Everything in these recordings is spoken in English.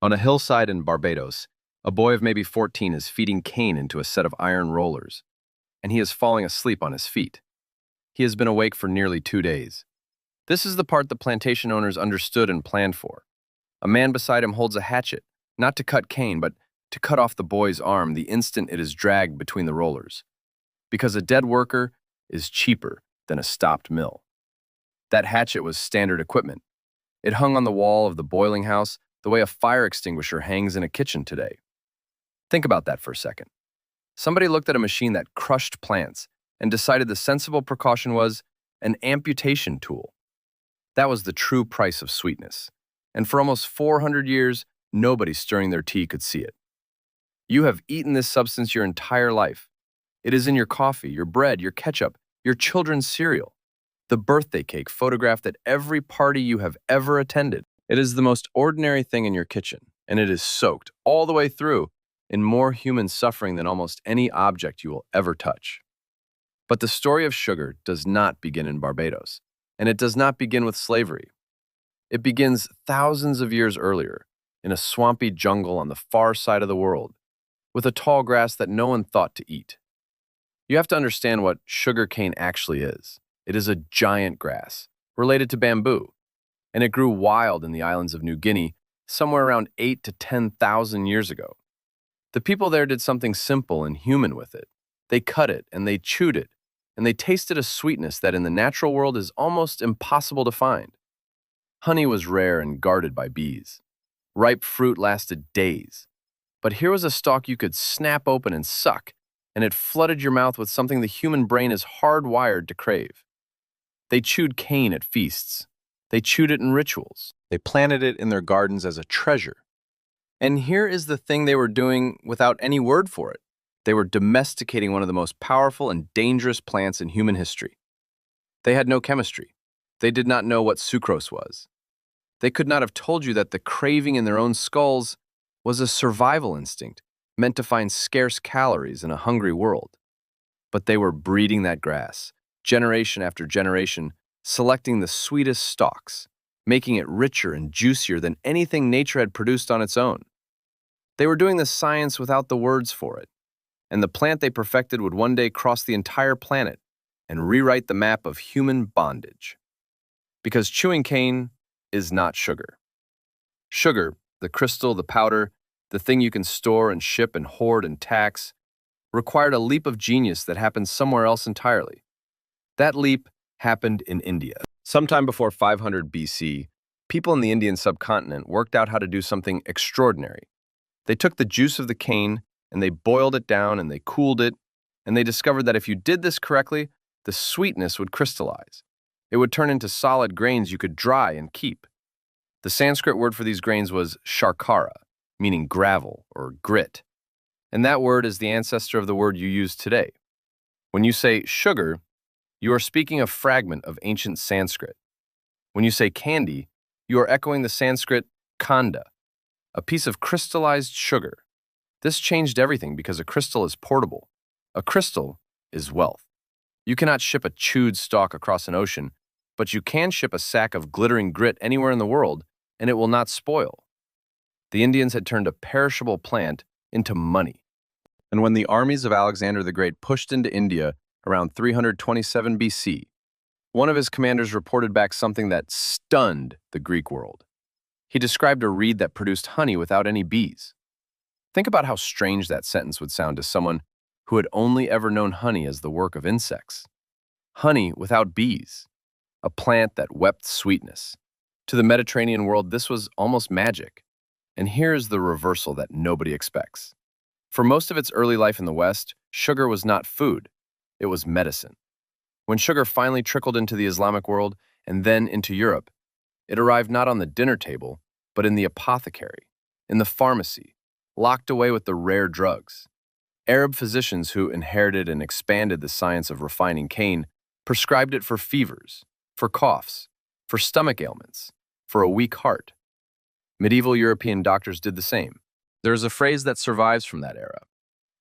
On a hillside in Barbados, a boy of maybe 14 is feeding cane into a set of iron rollers, and he is falling asleep on his feet. He has been awake for nearly 2 days. This is the part the plantation owners understood and planned for. A man beside him holds a hatchet, not to cut cane, but to cut off the boy's arm the instant it is dragged between the rollers. Because a dead worker is cheaper than a stopped mill. That hatchet was standard equipment. It hung on the wall of the boiling house the way a fire extinguisher hangs in a kitchen today. Think about that for a second. Somebody looked at a machine that crushed plants and decided the sensible precaution was an amputation tool. That was the true price of sweetness. And for almost 400 years, nobody stirring their tea could see it. You have eaten this substance your entire life. It is in your coffee, your bread, your ketchup, your children's cereal, the birthday cake photographed at every party you have ever attended. It is the most ordinary thing in your kitchen, and it is soaked all the way through in more human suffering than almost any object you will ever touch. But the story of sugar does not begin in Barbados, and it does not begin with slavery. It begins thousands of years earlier, in a swampy jungle on the far side of the world, with a tall grass that no one thought to eat. You have to understand what sugar cane actually is. It is a giant grass, related to bamboo, and it grew wild in the islands of New Guinea somewhere around 8 to 10,000 years ago. The people there did something simple and human with it. They cut it and they chewed it, and they tasted a sweetness that in the natural world is almost impossible to find. Honey was rare and guarded by bees. Ripe fruit lasted days. But here was a stalk you could snap open and suck, and it flooded your mouth with something the human brain is hardwired to crave. They chewed cane at feasts. They chewed it in rituals. They planted it in their gardens as a treasure. And here is the thing they were doing without any word for it. They were domesticating one of the most powerful and dangerous plants in human history. They had no chemistry. They did not know what sucrose was. They could not have told you that the craving in their own skulls was a survival instinct meant to find scarce calories in a hungry world. But they were breeding that grass, generation after generation, selecting the sweetest stalks, making it richer and juicier than anything nature had produced on its own. They were doing the science without the words for it, and the plant they perfected would one day cross the entire planet and rewrite the map of human bondage. Because chewing cane is not sugar. Sugar, the crystal, the powder, the thing you can store and ship and hoard and tax, required a leap of genius that happened somewhere else entirely. That leap happened in India. Sometime before 500 BC, people in the Indian subcontinent worked out how to do something extraordinary. They took the juice of the cane and they boiled it down and they cooled it, and they discovered that if you did this correctly, the sweetness would crystallize. It would turn into solid grains you could dry and keep. The Sanskrit word for these grains was sharkara, meaning gravel or grit. And that word is the ancestor of the word you use today. When you say sugar, you are speaking a fragment of ancient Sanskrit. When you say candy, you are echoing the Sanskrit khanda, a piece of crystallized sugar. This changed everything because a crystal is portable. A crystal is wealth. You cannot ship a chewed stalk across an ocean, but you can ship a sack of glittering grit anywhere in the world, and it will not spoil. The Indians had turned a perishable plant into money. And when the armies of Alexander the Great pushed into India around 327 BC, one of his commanders reported back something that stunned the Greek world. He described a reed that produced honey without any bees. Think about how strange that sentence would sound to someone who had only ever known honey as the work of insects. Honey without bees, a plant that wept sweetness. To the Mediterranean world, this was almost magic. And here's the reversal that nobody expects. For most of its early life in the West, sugar was not food, it was medicine. When sugar finally trickled into the Islamic world and then into Europe, it arrived not on the dinner table, but in the apothecary, in the pharmacy, locked away with the rare drugs. Arab physicians who inherited and expanded the science of refining cane prescribed it for fevers, for coughs, for stomach ailments, for a weak heart. Medieval European doctors did the same. There is a phrase that survives from that era,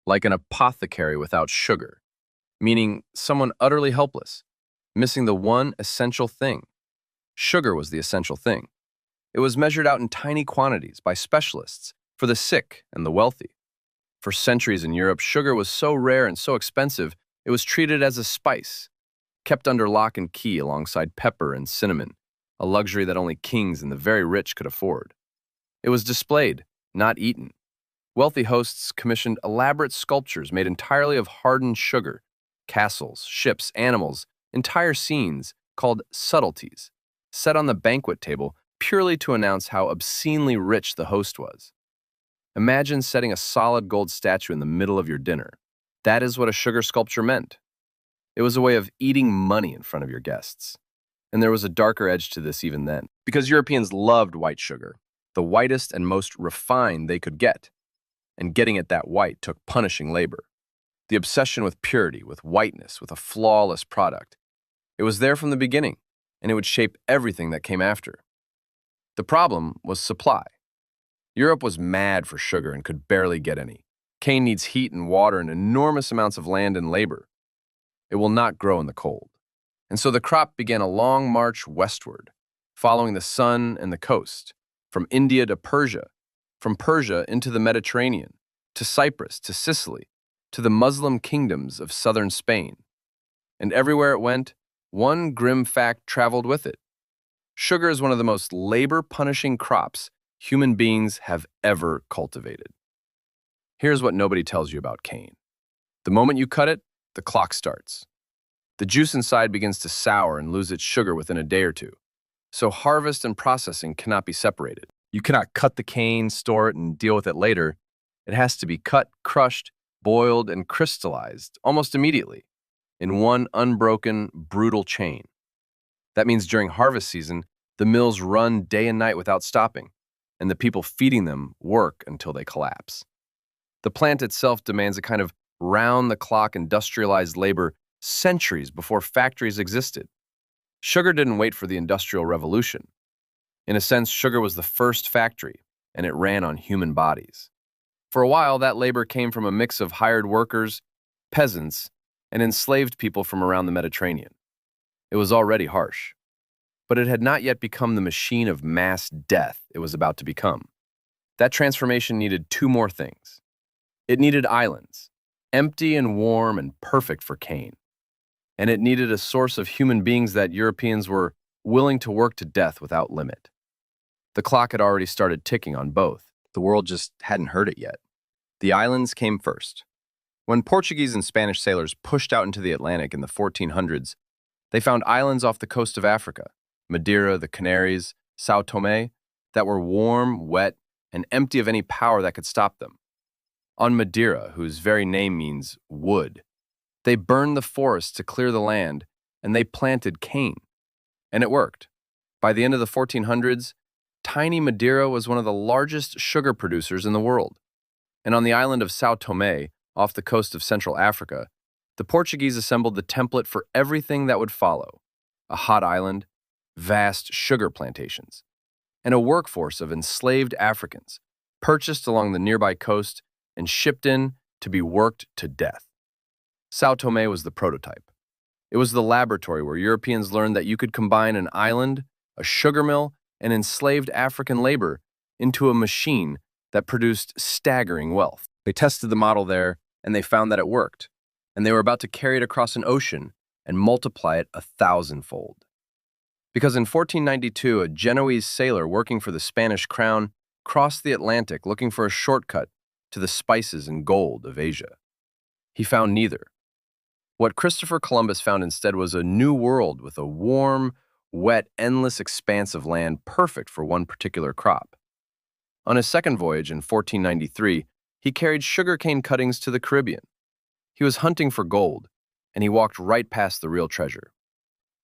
like an apothecary without sugar, meaning someone utterly helpless, missing the one essential thing. Sugar was the essential thing. It was measured out in tiny quantities by specialists for the sick and the wealthy. For centuries in Europe, sugar was so rare and so expensive, it was treated as a spice, kept under lock and key alongside pepper and cinnamon, a luxury that only kings and the very rich could afford. It was displayed, not eaten. Wealthy hosts commissioned elaborate sculptures made entirely of hardened sugar, castles, ships, animals, entire scenes called subtleties, set on the banquet table purely to announce how obscenely rich the host was. Imagine setting a solid gold statue in the middle of your dinner. That is what a sugar sculpture meant. It was a way of eating money in front of your guests. And there was a darker edge to this even then, because Europeans loved white sugar, the whitest and most refined they could get. And getting it that white took punishing labor. The obsession with purity, with whiteness, with a flawless product. It was there from the beginning, and it would shape everything that came after. The problem was supply. Europe was mad for sugar and could barely get any. Cane needs heat and water and enormous amounts of land and labor. It will not grow in the cold. And so the crop began a long march westward, following the sun and the coast, from India to Persia, from Persia into the Mediterranean, to Cyprus, to Sicily, to the Muslim kingdoms of southern Spain. And everywhere it went, one grim fact traveled with it. Sugar is one of the most labor-punishing crops human beings have ever cultivated. Here's what nobody tells you about cane. The moment you cut it, the clock starts. The juice inside begins to sour and lose its sugar within a day or two. So harvest and processing cannot be separated. You cannot cut the cane, store it, and deal with it later. It has to be cut, crushed, boiled, and crystallized almost immediately in one unbroken, brutal chain. That means during harvest season, the mills run day and night without stopping, and the people feeding them work until they collapse. The plant itself demands a kind of round-the-clock industrialized labor centuries before factories existed. Sugar didn't wait for the Industrial Revolution. In a sense, sugar was the first factory, and it ran on human bodies. For a while, that labor came from a mix of hired workers, peasants, and enslaved people from around the Mediterranean. It was already harsh. But it had not yet become the machine of mass death it was about to become. That transformation needed two more things. It needed islands, empty and warm and perfect for cane. And it needed a source of human beings that Europeans were willing to work to death without limit. The clock had already started ticking on both. The world just hadn't heard it yet. The islands came first. When Portuguese and Spanish sailors pushed out into the Atlantic in the 1400s, they found islands off the coast of Africa, Madeira, the Canaries, São Tomé, that were warm, wet, and empty of any power that could stop them. On Madeira, whose very name means wood, they burned the forests to clear the land, and they planted cane. And it worked. By the end of the 1400s, tiny Madeira was one of the largest sugar producers in the world. And on the island of São Tomé, off the coast of Central Africa, the Portuguese assembled the template for everything that would follow: a hot island, vast sugar plantations, and a workforce of enslaved Africans, purchased along the nearby coast and shipped in to be worked to death. São Tomé was the prototype. It was the laboratory where Europeans learned that you could combine an island, a sugar mill, and enslaved African labor into a machine that produced staggering wealth. They tested the model there, and they found that it worked, and they were about to carry it across an ocean and multiply it 1,000-fold. Because in 1492, a Genoese sailor working for the Spanish crown crossed the Atlantic looking for a shortcut to the spices and gold of Asia. He found neither. What Christopher Columbus found instead was a new world with a warm, wet, endless expanse of land perfect for one particular crop. On his second voyage in 1493, he carried sugarcane cuttings to the Caribbean. He was hunting for gold, and he walked right past the real treasure.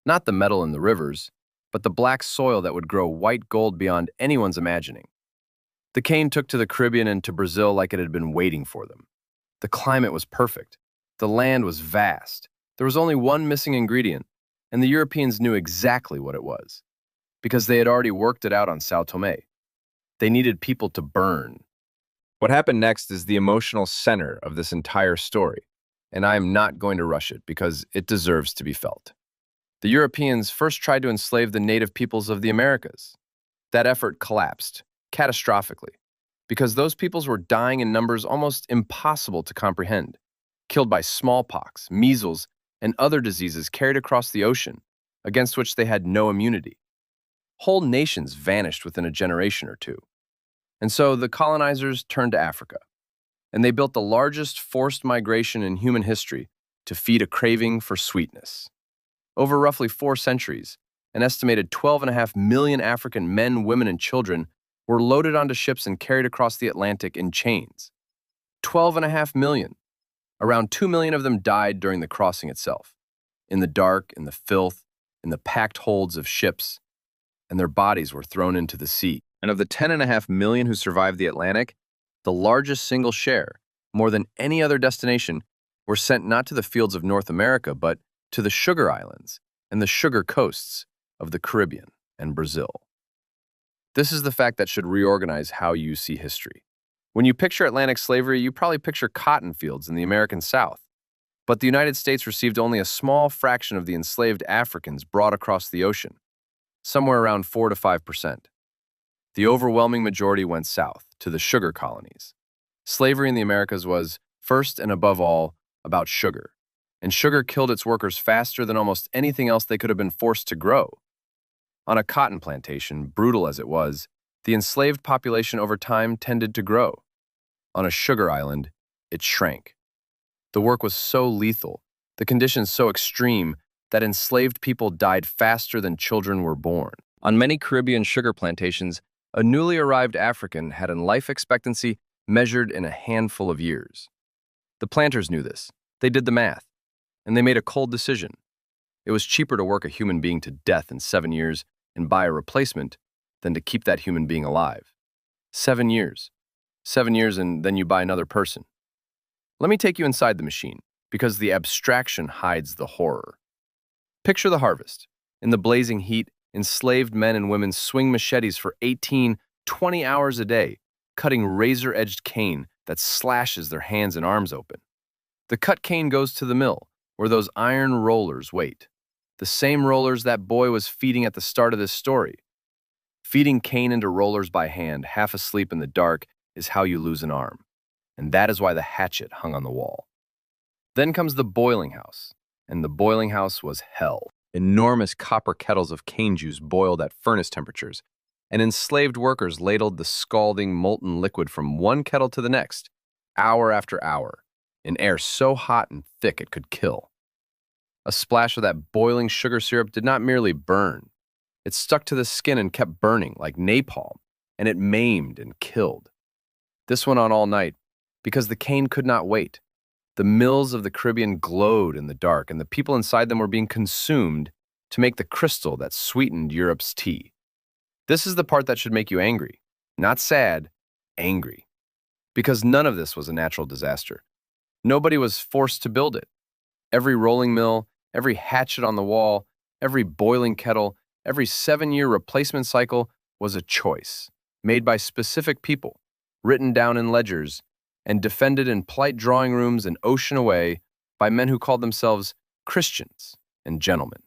Not the metal in the rivers, but the black soil that would grow white gold beyond anyone's imagining. The cane took to the Caribbean and to Brazil like it had been waiting for them. The climate was perfect. The land was vast. There was only one missing ingredient, and the Europeans knew exactly what it was, because they had already worked it out on São Tomé. They needed people to burn. What happened next is the emotional center of this entire story, and I am not going to rush it because it deserves to be felt. The Europeans first tried to enslave the native peoples of the Americas. That effort collapsed, catastrophically, because those peoples were dying in numbers almost impossible to comprehend, killed by smallpox, measles, and other diseases carried across the ocean, against which they had no immunity. Whole nations vanished within a generation or two. And so the colonizers turned to Africa, and they built the largest forced migration in human history to feed a craving for sweetness. Over roughly 4 centuries, an estimated 12.5 million African men, women, and children were loaded onto ships and carried across the Atlantic in chains. 12.5 million. Around 2 million of them died during the crossing itself, in the dark, in the filth, in the packed holds of ships, and their bodies were thrown into the sea. And of the 10.5 million who survived the Atlantic, the largest single share, more than any other destination, were sent not to the fields of North America, but to the sugar islands and the sugar coasts of the Caribbean and Brazil. This is the fact that should reorganize how you see history. When you picture Atlantic slavery, you probably picture cotton fields in the American South. But the United States received only a small fraction of the enslaved Africans brought across the ocean, somewhere around 4 to 5%. The overwhelming majority went south, to the sugar colonies. Slavery in the Americas was, first and above all, about sugar, and sugar killed its workers faster than almost anything else they could have been forced to grow. On a cotton plantation, brutal as it was, the enslaved population over time tended to grow. On a sugar island, it shrank. The work was so lethal, the conditions so extreme, that enslaved people died faster than children were born. On many Caribbean sugar plantations, a newly arrived African had a life expectancy measured in a handful of years. The planters knew this. They did the math, and they made a cold decision. It was cheaper to work a human being to death in 7 years and buy a replacement than to keep that human being alive. 7 years. 7 years, and then you buy another person. Let me take you inside the machine, because the abstraction hides the horror. Picture the harvest. In the blazing heat, enslaved men and women swing machetes for 18, 20 hours a day, cutting razor-edged cane that slashes their hands and arms open. The cut cane goes to the mill, where those iron rollers wait. The same rollers that boy was feeding at the start of this story. Feeding cane into rollers by hand, half asleep in the dark, is how you lose an arm. And that is why the hatchet hung on the wall. Then comes the boiling house, and the boiling house was hell. Enormous copper kettles of cane juice boiled at furnace temperatures, and enslaved workers ladled the scalding molten liquid from one kettle to the next, hour after hour, in air so hot and thick it could kill. A splash of that boiling sugar syrup did not merely burn. It stuck to the skin and kept burning like napalm, and it maimed and killed. This went on all night, because the cane could not wait. The mills of the Caribbean glowed in the dark, and the people inside them were being consumed to make the crystal that sweetened Europe's tea. This is the part that should make you angry. Not sad, angry. Because none of this was a natural disaster. Nobody was forced to build it. Every rolling mill, every hatchet on the wall, every boiling kettle, every 7-year replacement cycle was a choice, made by specific people, written down in ledgers, and defended in polite drawing rooms an ocean away by men who called themselves Christians and gentlemen.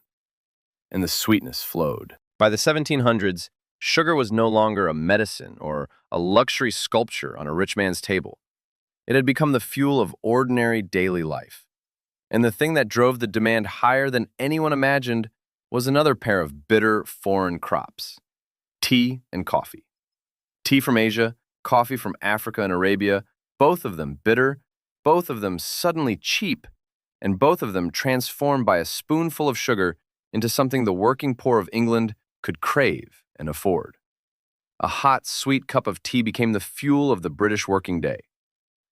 And the sweetness flowed. By the 1700s, sugar was no longer a medicine or a luxury sculpture on a rich man's table. It had become the fuel of ordinary daily life. And the thing that drove the demand higher than anyone imagined was another pair of bitter foreign crops: tea and coffee. Tea from Asia, coffee from Africa and Arabia, both of them bitter, both of them suddenly cheap, and both of them transformed by a spoonful of sugar into something the working poor of England could crave and afford. A hot, sweet cup of tea became the fuel of the British working day.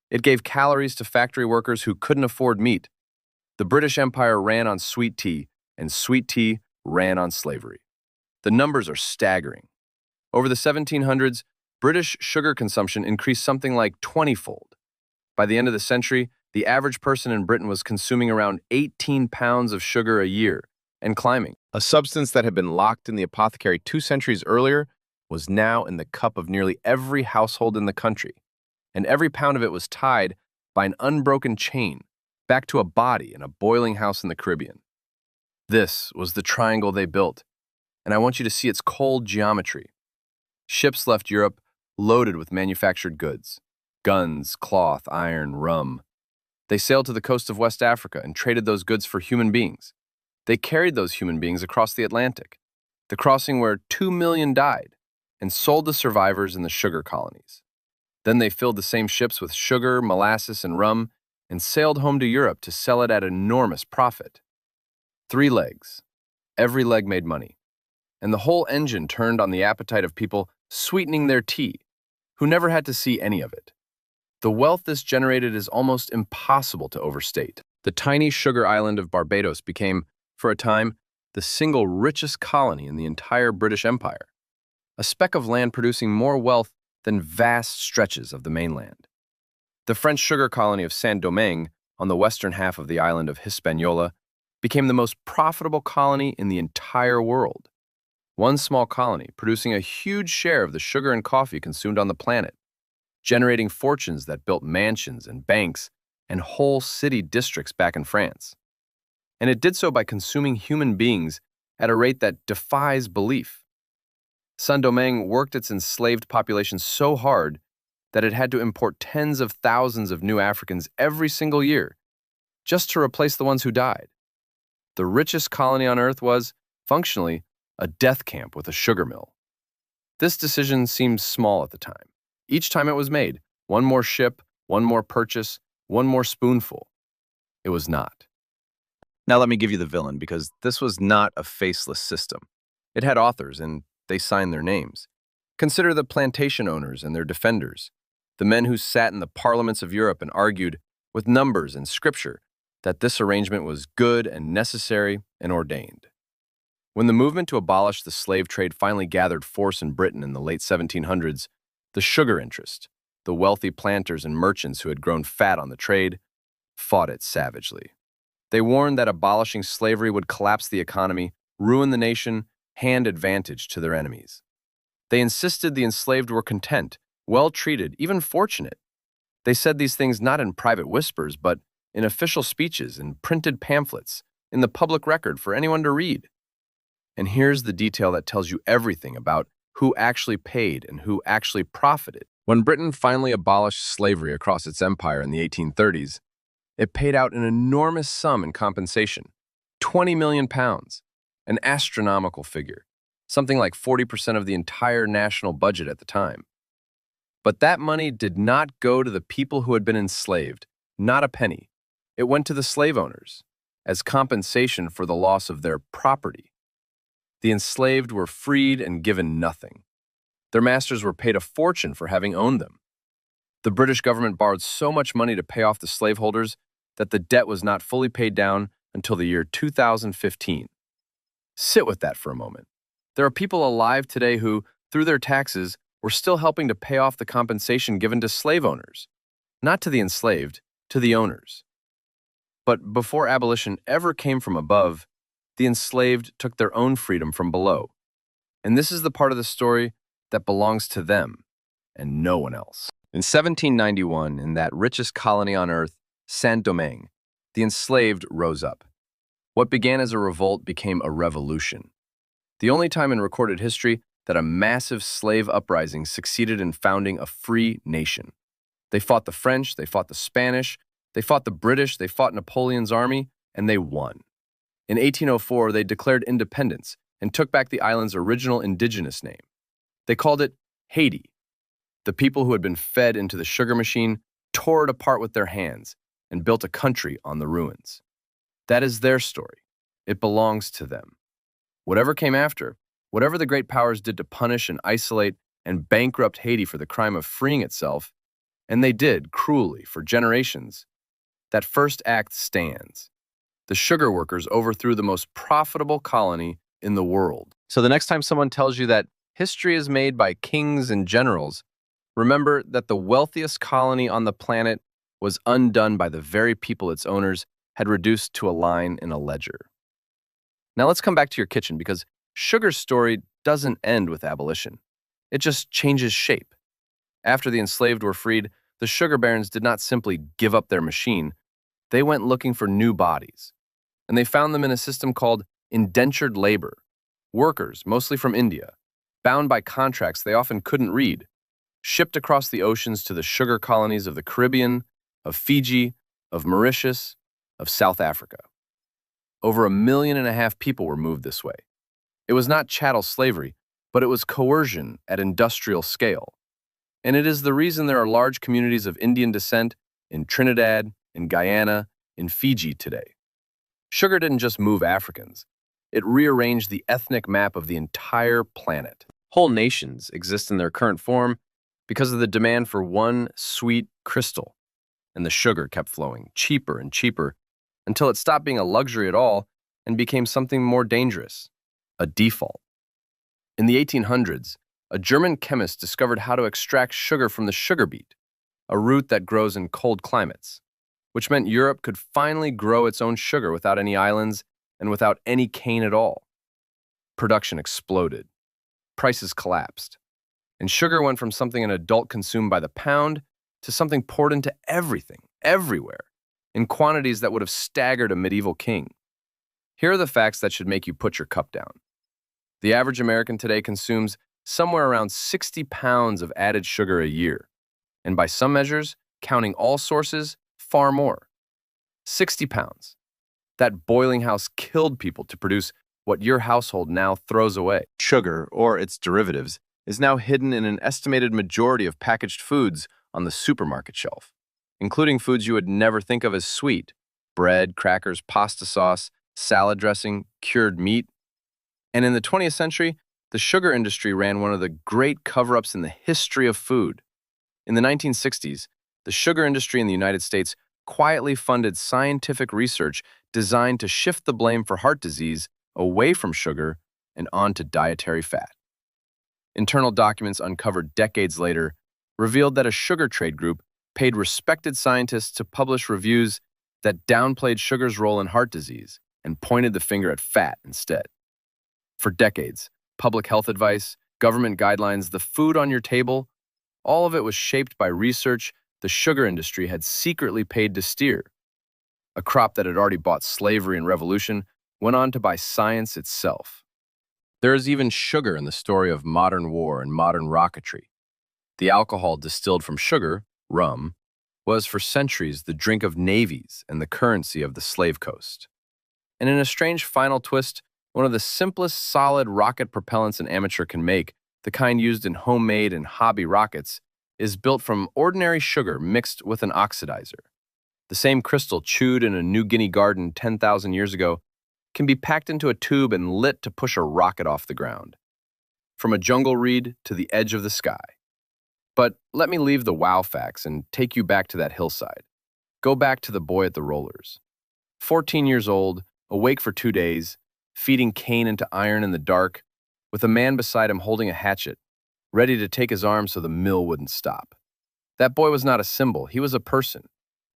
It gave calories to factory workers who couldn't afford meat. The British Empire ran on sweet tea, and sweet tea ran on slavery. The numbers are staggering. Over the 1700s, British sugar consumption increased something like 20-fold. By the end of the century, the average person in Britain was consuming around 18 pounds of sugar a year, and climbing. A substance that had been locked in the apothecary 2 centuries earlier was now in the cup of nearly every household in the country, and every pound of it was tied by an unbroken chain back to a body in a boiling house in the Caribbean. This was the triangle they built, and I want you to see its cold geometry. Ships left Europe loaded with manufactured goods: guns, cloth, iron, rum. They sailed to the coast of West Africa and traded those goods for human beings. They carried those human beings across the Atlantic, the crossing where 2 million died, and sold the survivors in the sugar colonies. Then they filled the same ships with sugar, molasses, and rum and sailed home to Europe to sell it at enormous profit. 3 legs. Every leg made money. And the whole engine turned on the appetite of people sweetening their tea, who never had to see any of it. The wealth this generated is almost impossible to overstate. The tiny sugar island of Barbados became, for a time, the single richest colony in the entire British Empire, a speck of land producing more wealth than vast stretches of the mainland. The French sugar colony of Saint-Domingue, on the western half of the island of Hispaniola, became the most profitable colony in the entire world. One small colony producing a huge share of the sugar and coffee consumed on the planet, generating fortunes that built mansions and banks and whole city districts back in France. And it did so by consuming human beings at a rate that defies belief. Saint-Domingue worked its enslaved population so hard that it had to import tens of thousands of new Africans every single year, just to replace the ones who died. The richest colony on earth was, functionally, a death camp with a sugar mill. This decision seemed small at the time. Each time it was made, one more ship, one more purchase, one more spoonful. It was not. Now let me give you the villain, because this was not a faceless system. It had authors, and they signed their names. Consider the plantation owners and their defenders, the men who sat in the parliaments of Europe and argued, with numbers and scripture, that this arrangement was good and necessary and ordained. When the movement to abolish the slave trade finally gathered force in Britain in the late 1700s, the sugar interest, the wealthy planters and merchants who had grown fat on the trade, fought it savagely. They warned that abolishing slavery would collapse the economy, ruin the nation, hand advantage to their enemies. They insisted the enslaved were content, well-treated, even fortunate. They said these things not in private whispers, but in official speeches and printed pamphlets, in the public record for anyone to read. And here's the detail that tells you everything about who actually paid and who actually profited. When Britain finally abolished slavery across its empire in the 1830s, it paid out an enormous sum in compensation, 20 million pounds, an astronomical figure, something like 40% of the entire national budget at the time. But that money did not go to the people who had been enslaved, not a penny. It went to the slave owners, as compensation for the loss of their property. The enslaved were freed and given nothing. Their masters were paid a fortune for having owned them. The British government borrowed so much money to pay off the slaveholders that the debt was not fully paid down until the year 2015. Sit with that for a moment. There are people alive today who, through their taxes, were still helping to pay off the compensation given to slave owners, not to the enslaved, to the owners. But before abolition ever came from above, the enslaved took their own freedom from below. And this is the part of the story that belongs to them and no one else. In 1791, in that richest colony on earth, Saint-Domingue, the enslaved rose up. What began as a revolt became a revolution. The only time in recorded history that a massive slave uprising succeeded in founding a free nation. They fought the French, they fought the Spanish, they fought the British, they fought Napoleon's army, and they won. In 1804, they declared independence and took back the island's original indigenous name. They called it Haiti. The people who had been fed into the sugar machine tore it apart with their hands and built a country on the ruins. That is their story. It belongs to them. Whatever came after, whatever the great powers did to punish and isolate and bankrupt Haiti for the crime of freeing itself, and they did cruelly for generations, that first act stands. The sugar workers overthrew the most profitable colony in the world. So the next time someone tells you that history is made by kings and generals, remember that the wealthiest colony on the planet was undone by the very people its owners had reduced to a line in a ledger. Now let's come back to your kitchen, because sugar's story doesn't end with abolition. It just changes shape. After the enslaved were freed, the sugar barons did not simply give up their machine. They went looking for new bodies, and they found them in a system called indentured labor, workers, mostly from India. bound by contracts they often couldn't read, shipped across the oceans to the sugar colonies of the Caribbean, of Fiji, of Mauritius, of South Africa. Over 1.5 million people were moved this way. It was not chattel slavery, but it was coercion at industrial scale. And it is the reason there are large communities of Indian descent in Trinidad, in Guyana, in Fiji today. Sugar didn't just move Africans. It rearranged the ethnic map of the entire planet. Whole nations exist in their current form because of the demand for one sweet crystal. And the sugar kept flowing cheaper and cheaper until it stopped being a luxury at all and became something more dangerous, a default. In the 1800s, a German chemist discovered how to extract sugar from the sugar beet, a root that grows in cold climates, which meant Europe could finally grow its own sugar without any islands and without any cane at all. Production exploded. Prices collapsed. And sugar went from something an adult consumed by the pound to something poured into everything, everywhere, in quantities that would have staggered a medieval king. Here are the facts that should make you put your cup down. The average American today consumes somewhere around 60 pounds of added sugar a year, and by some measures, counting all sources, far more. 60 pounds. That boiling house killed people to produce what your household now throws away. Sugar, or its derivatives, is now hidden in an estimated majority of packaged foods on the supermarket shelf, including foods you would never think of as sweet: bread, crackers, pasta sauce, salad dressing, cured meat. And in the 20th century, the sugar industry ran one of the great cover-ups in the history of food. In the 1960s, the sugar industry in the United States quietly funded scientific research designed to shift the blame for heart disease away from sugar and onto dietary fat. Internal documents uncovered decades later revealed that a sugar trade group paid respected scientists to publish reviews that downplayed sugar's role in heart disease and pointed the finger at fat instead. For decades, public health advice, government guidelines, the food on your table, all of it was shaped by research the sugar industry had secretly paid to steer. A crop that had already bought slavery and revolution went on to buy science itself. There is even sugar in the story of modern war and modern rocketry. The alcohol distilled from sugar, rum, was for centuries the drink of navies and the currency of the slave coast. And in a strange final twist, one of the simplest solid rocket propellants an amateur can make, the kind used in homemade and hobby rockets, is built from ordinary sugar mixed with an oxidizer. The same crystal chewed in a New Guinea garden 10,000 years ago can be packed into a tube and lit to push a rocket off the ground, from a jungle reed to the edge of the sky. But let me leave the wow facts and take you back to that hillside. Go back to the boy at the rollers. 14 years old, awake for 2 days, feeding cane into iron in the dark, with a man beside him holding a hatchet, ready to take his arm so the mill wouldn't stop. That boy was not a symbol, he was a person,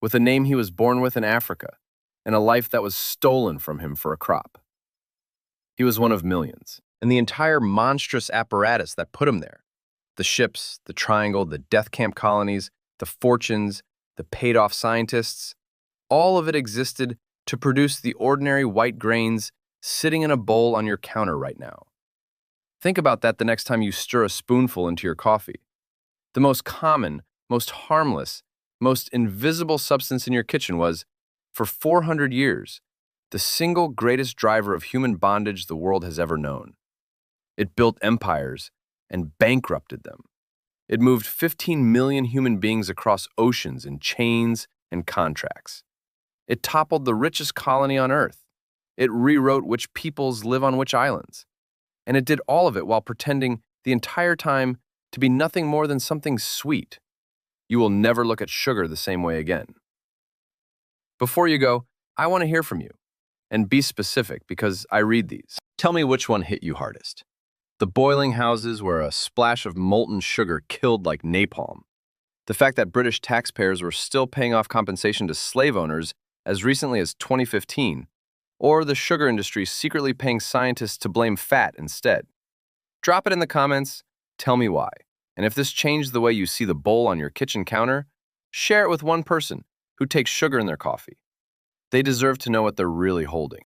with a name he was born with in Africa, and a life that was stolen from him for a crop. He was one of millions, and the entire monstrous apparatus that put him there, the ships, the triangle, the death camp colonies, the fortunes, the paid-off scientists, all of it existed to produce the ordinary white grains sitting in a bowl on your counter right now. Think about that the next time you stir a spoonful into your coffee. The most common, most harmless, most invisible substance in your kitchen was, for 400 years, the single greatest driver of human bondage the world has ever known. It built empires and bankrupted them. It moved 15 million human beings across oceans in chains and contracts. It toppled the richest colony on Earth. It rewrote which peoples live on which islands. And it did all of it while pretending the entire time to be nothing more than something sweet. You will never look at sugar the same way again. Before you go, I want to hear from you. And be specific, because I read these. Tell me which one hit you hardest. The boiling houses where a splash of molten sugar killed like napalm. The fact that British taxpayers were still paying off compensation to slave owners as recently as 2015, or the sugar industry secretly paying scientists to blame fat instead. Drop it in the comments, tell me why. And if this changed the way you see the bowl on your kitchen counter, share it with one person who takes sugar in their coffee. They deserve to know what they're really holding.